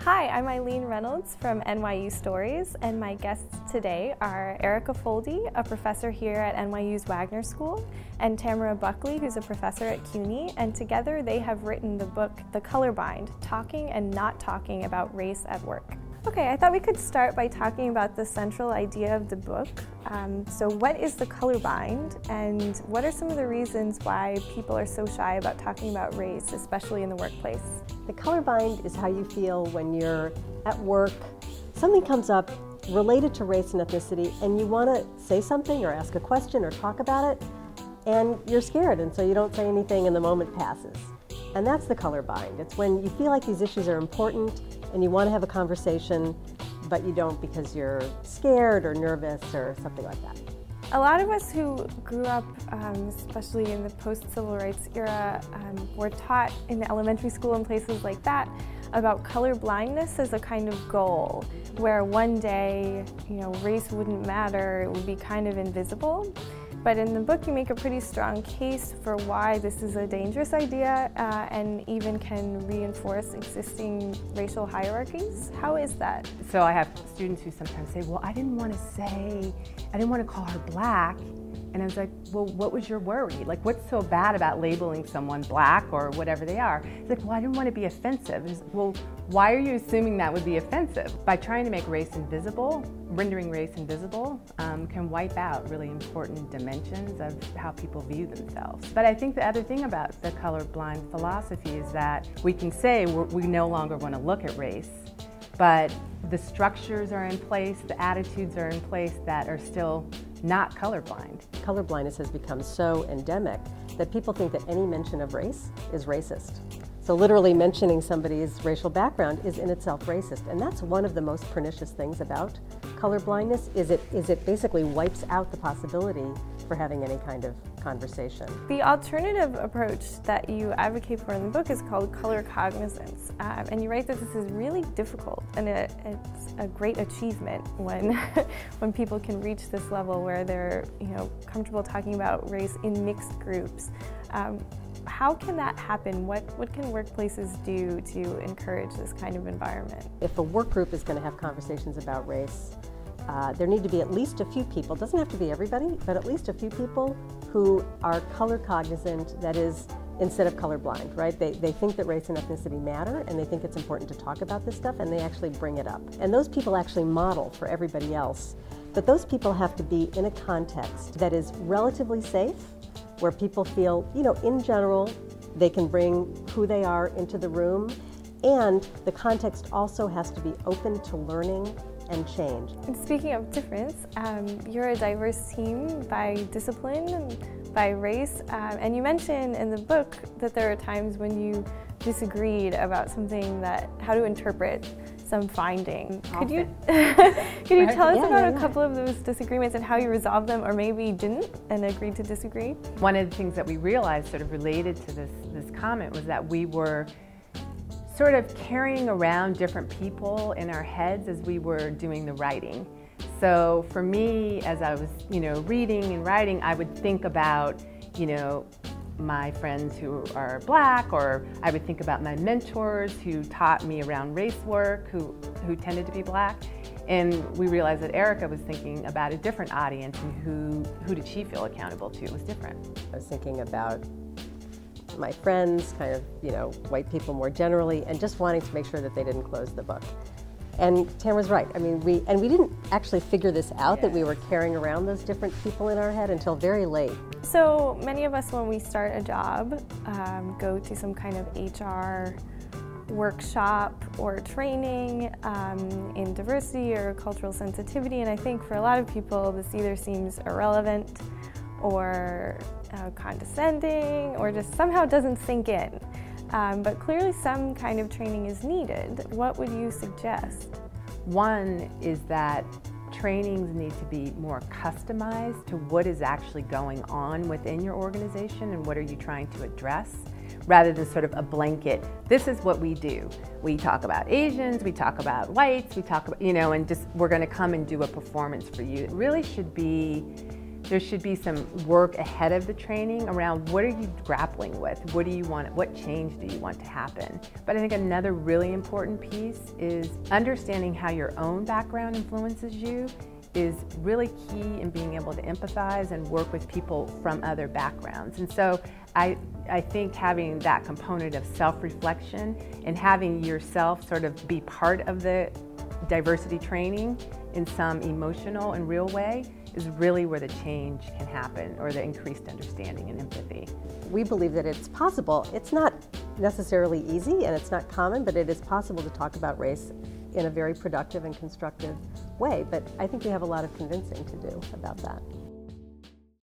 Hi, I'm Eileen Reynolds from NYU Stories, and my guests today are Erica Foldy, a professor here at NYU's Wagner School, and Tamara Buckley, who's a professor at CUNY, and together they have written the book The Colorbind, Talking and Not Talking About Race at Work. Okay, I thought we could start by talking about the central idea of the book. So what is the colorbind, and what are some of the reasons why people are so shy about talking about race, especially in the workplace? The colorbind is how you feel when you're at work, something comes up related to race and ethnicity, and you want to say something or ask a question or talk about it, and you're scared, and so you don't say anything and the moment passes. And that's the colorbind. It's when you feel like these issues are important and you want to have a conversation, but you don't because you're scared or nervous or something like that. A lot of us who grew up, especially in the post-civil rights era, were taught in elementary school and places like that about color blindness as a kind of goal, where one day, race wouldn't matter, it would be kind of invisible. But in the book, you make a pretty strong case for why this is a dangerous idea and even can reinforce existing racial hierarchies. How is that? So I have students who sometimes say, well, I didn't want to call her black. And I was like, well, what was your worry? Like, what's so bad about labeling someone black or whatever they are? It's like, well, I didn't want to be offensive. It's, well, why are you assuming that would be offensive? By trying to make race invisible, rendering race invisible, can wipe out really important dimensions of how people view themselves. But I think the other thing about the colorblind philosophy is that we can say we no longer want to look at race, but the structures are in place, the attitudes are in place that are still not colorblind. Colorblindness has become so endemic that people think that any mention of race is racist. So literally mentioning somebody's racial background is in itself racist, and that's one of the most pernicious things about colorblindness is it basically wipes out the possibility for having any kind of conversation. The alternative approach that you advocate for in the book is called Colorcognizance, and you write that this is really difficult, and it's a great achievement when when people can reach this level where they're comfortable talking about race in mixed groups. How can that happen? What can workplaces do to encourage this kind of environment? If a work group is going to have conversations about race, there need to be at least a few people, it doesn't have to be everybody, but at least a few people who are color cognizant, that is, instead of colorblind, right? They think that race and ethnicity matter, and they think it's important to talk about this stuff, and they actually bring it up. And those people actually model for everybody else. But those people have to be in a context that is relatively safe, where people feel, in general, they can bring who they are into the room, and the context also has to be open to learning and change. And speaking of difference, you're a diverse team by discipline and by race, and you mention in the book that there are times when you disagreed about something, how to interpret some finding. Could you tell us about a couple of those disagreements and how you resolved them, or maybe didn't and agreed to disagree? One of the things that we realized sort of related to this comment was that we were sort of carrying around different people in our heads as we were doing the writing. So for me, as I was reading and writing, I would think about my friends who are black, or I would think about my mentors who taught me around race work, who tended to be black. And we realized that Erica was thinking about a different audience, and who did she feel accountable to? It was different. I was thinking about my friends, kind of, white people more generally, and just wanting to make sure that they didn't close the book. And Tamara's right. I mean, we didn't actually figure this out, that we were carrying around those different people in our head until very late. So many of us, when we start a job, go to some kind of HR workshop or training in diversity or cultural sensitivity, and I think for a lot of people this either seems irrelevant or condescending or just somehow doesn't sink in. But clearly some kind of training is needed. What would you suggest? One is that trainings need to be more customized to what is actually going on within your organization and what are you trying to address, rather than sort of a blanket, this is what we do. We talk about Asians, we talk about whites, we talk about, and just we're going to come and do a performance for you. It really should be there should be some work ahead of the training around what are you grappling with? What do you want? What change do you want to happen? But I think another really important piece is understanding how your own background influences you is really key in being able to empathize and work with people from other backgrounds. And so I think having that component of self-reflection and having yourself sort of be part of the diversity training in some emotional and real way is really where the change can happen, or the increased understanding and empathy. We believe that it's possible. It's not necessarily easy and it's not common, but it is possible to talk about race in a very productive and constructive way. But I think we have a lot of convincing to do about that.